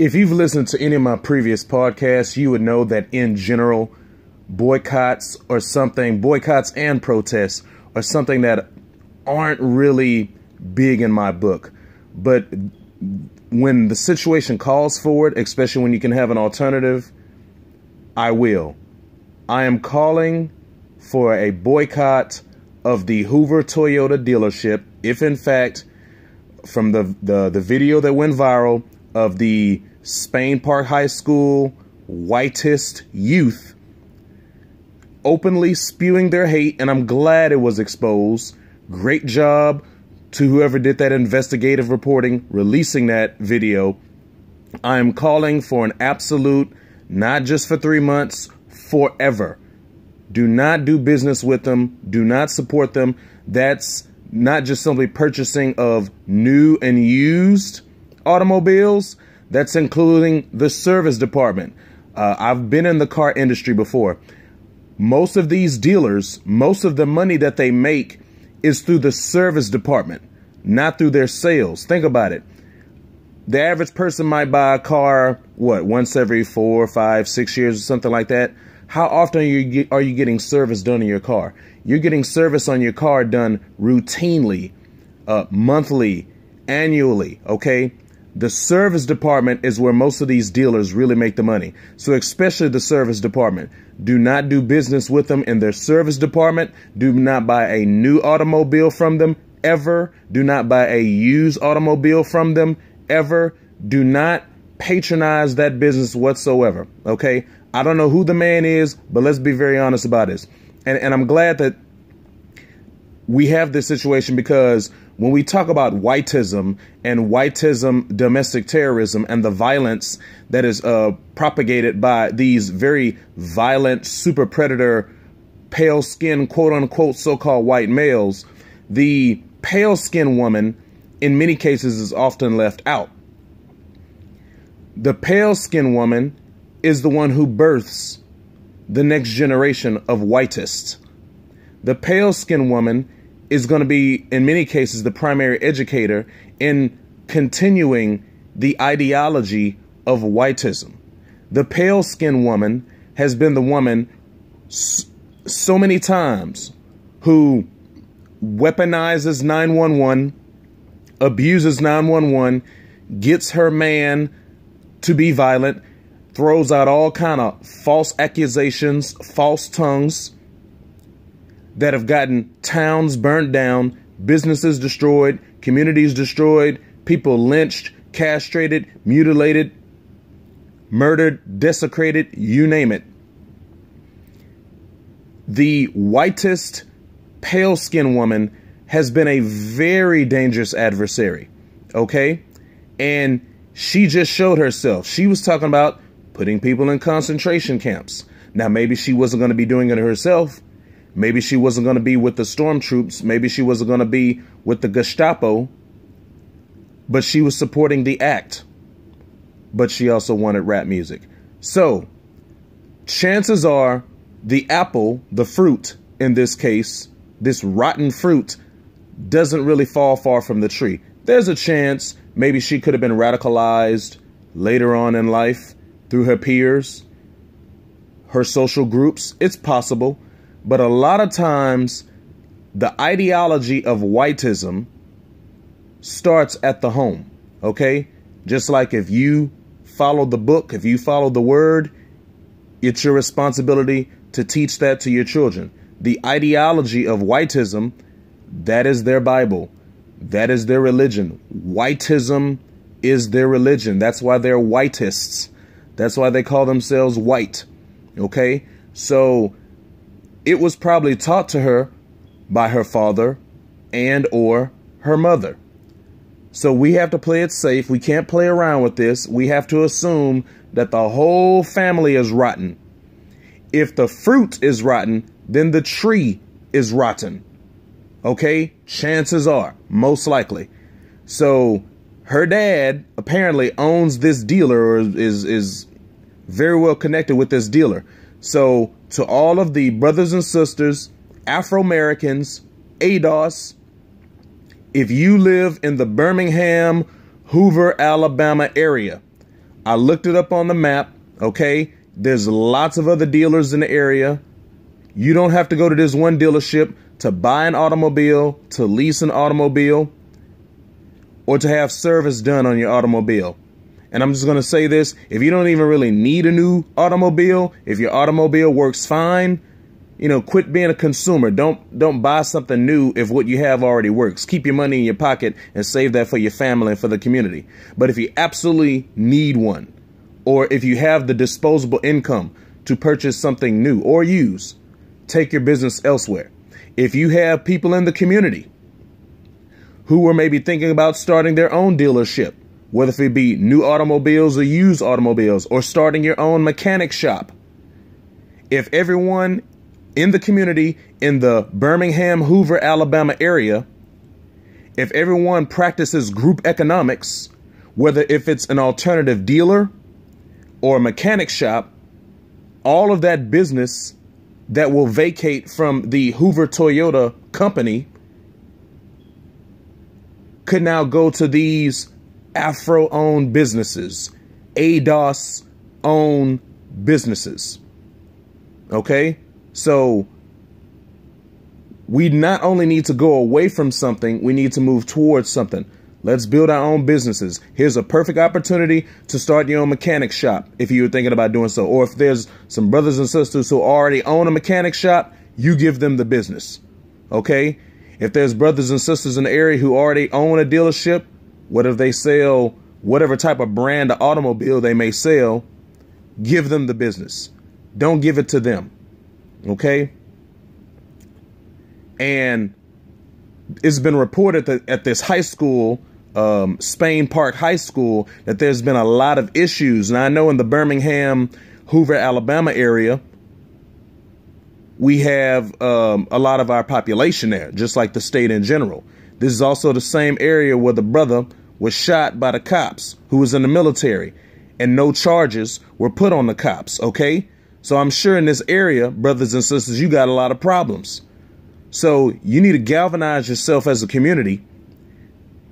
If you've listened to any of my previous podcasts, you would know that in general, boycotts and protests are something that aren't really big in my book. But when the situation calls for it, especially when you can have an alternative, I will. I am calling for a boycott of the Hoover Toyota dealership if, in fact, from the video that went viral of the Spain Park High School whitest youth openly spewing their hate, and I'm glad it was exposed. Great job to whoever did that investigative reporting, releasing that video. I am calling for an absolute, not just for 3 months, forever. Do not do business with them. Do not support them. That's not just simply purchasing of new and used automobiles. That's including the service department. I've been in the car industry before. Most of these dealers, most of the money that they make is through the service department, not through their sales. Think about it. The average person might buy a car, once every 4, 5, 6 years or something like that. How often are you getting service done in your car? You're getting service on your car done routinely, monthly, annually, okay? The service department is where most of these dealers really make the money. So especially the service department. Do not do business with them in their service department. Do not buy a new automobile from them, ever. Do not buy a used automobile from them, ever. Do not patronize that business whatsoever, okay? I don't know who the man is, but let's be very honest about this. And I'm glad that we have this situation, because when we talk about whiteism and whiteism domestic terrorism and the violence that is propagated by these very violent super predator pale skin quote unquote so-called white males, the pale skin woman in many cases is often left out. The pale skin woman is the one who births the next generation of whiteists. The pale skin woman is going to be, in many cases, the primary educator in continuing the ideology of whiteism. The pale skin woman has been the woman so many times who weaponizes 911, abuses 911, gets her man to be violent, throws out all kind of false accusations, false tongues that have gotten towns burnt down, businesses destroyed, communities destroyed, people lynched, castrated, mutilated, murdered, desecrated, you name it. The whitest pale skin woman has been a very dangerous adversary, okay? And she just showed herself. She was talking about putting people in concentration camps. Now, maybe she wasn't going to be doing it herself. Maybe she wasn't going to be with the stormtroops. Maybe she wasn't going to be with the Gestapo. But she was supporting the act. But she also wanted rap music. So, chances are the apple, the fruit in this case, this rotten fruit, doesn't really fall far from the tree. There's a chance maybe she could have been radicalized later on in life through her peers, her social groups. It's possible. But a lot of times, the ideology of whiteism starts at the home, okay? Just like if you follow the book, if you follow the word, it's your responsibility to teach that to your children. The ideology of whiteism, that is their Bible. That is their religion. Whiteism is their religion. That's why they're whiteists. That's why they call themselves white, okay? So it was probably taught to her by her father and or her mother. So we have to play it safe. We can't play around with this. We have to assume that the whole family is rotten. If the fruit is rotten, then the tree is rotten. Okay? Chances are, most likely. So her dad apparently owns this dealer, or is very well connected with this dealer. So to all of the brothers and sisters, Afro-Americans, ADOS, if you live in the Birmingham, Hoover, Alabama area, I looked it up on the map. Okay. There's lots of other dealers in the area. You don't have to go to this one dealership to buy an automobile, to lease an automobile, or to have service done on your automobile. And I'm just going to say this. If you don't even really need a new automobile, if your automobile works fine, quit being a consumer. Don't buy something new if what you have already works. Keep your money in your pocket and save that for your family and for the community. But if you absolutely need one, or if you have the disposable income to purchase something new or use, take your business elsewhere. If you have people in the community who are maybe thinking about starting their own dealership, whether it be new automobiles or used automobiles, or starting your own mechanic shop, if everyone in the community in the Birmingham, Hoover, Alabama area, if everyone practices group economics, whether if it's an alternative dealer or a mechanic shop, all of that business that will vacate from the Hoover Toyota company could now go to these Afro-owned businesses, ADOS-owned businesses. Okay? So we not only need to go away from something, we need to move towards something. Let's build our own businesses. Here's a perfect opportunity to start your own mechanic shop if you're thinking about doing so. Or if there's some brothers and sisters who already own a mechanic shop, you give them the business. Okay? If there's brothers and sisters in the area who already own a dealership, what if they sell whatever type of brand of automobile they may sell, give them the business. Don't give it to them. Okay? And it's been reported that at this high school, Spain Park High School, that there's been a lot of issues. And I know in the Birmingham, Hoover, Alabama area, we have a lot of our population there, just like the state in general. This is also the same area where the brother was shot by the cops who was in the military, and no charges were put on the cops. Okay, so I'm sure in this area, brothers and sisters, you got a lot of problems. So you need to galvanize yourself as a community.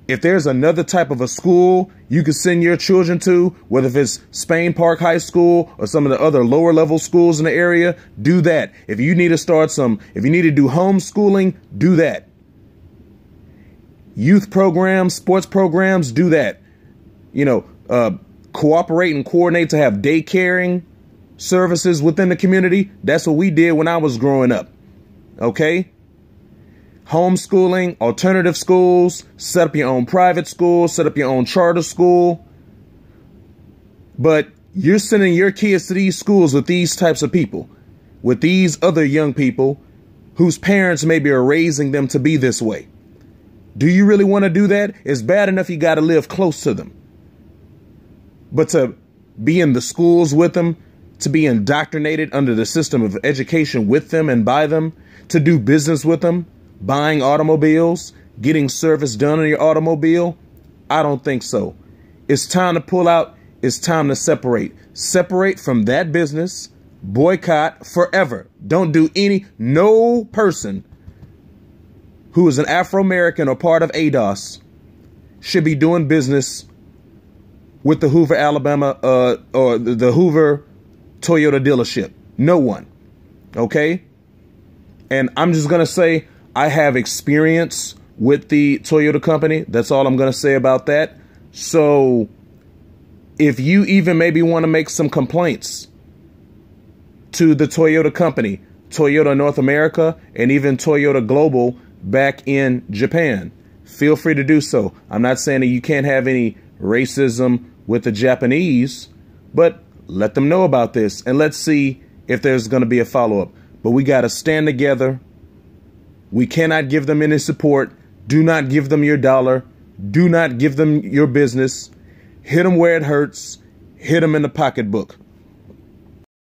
If there's another type of a school you can send your children to, whether if it's Spain Park High School or some of the other lower level schools in the area, do that. If you need to if you need to do homeschooling, do that. Youth programs, sports programs, do that. Cooperate and coordinate to have daycaring services within the community. That's what we did when I was growing up. Okay? Homeschooling, alternative schools, set up your own private school, set up your own charter school. But you're sending your kids to these schools with these types of people, with these other young people whose parents maybe are raising them to be this way. Do you really want to do that? It's bad enough you got to live close to them. But to be in the schools with them, to be indoctrinated under the system of education with them and by them, to do business with them, buying automobiles, getting service done on your automobile, I don't think so. It's time to pull out. It's time to separate. Separate from that business. Boycott forever. Don't do no person who is an Afro-American or part of ADOS should be doing business with the Hoover, Alabama, or the Hoover Toyota dealership. No one. Okay? And I'm just going to say I have experience with the Toyota company. That's all I'm going to say about that. So if you even maybe want to make some complaints to the Toyota company, Toyota North America, and even Toyota Global back in Japan, feel free to do so. I'm not saying that you can't have any racism with the Japanese, but let them know about this and let's see if there's going to be a follow-up. But we got to stand together. We cannot give them any support. Do not give them your dollar. Do not give them your business. Hit them where it hurts. Hit them in the pocketbook.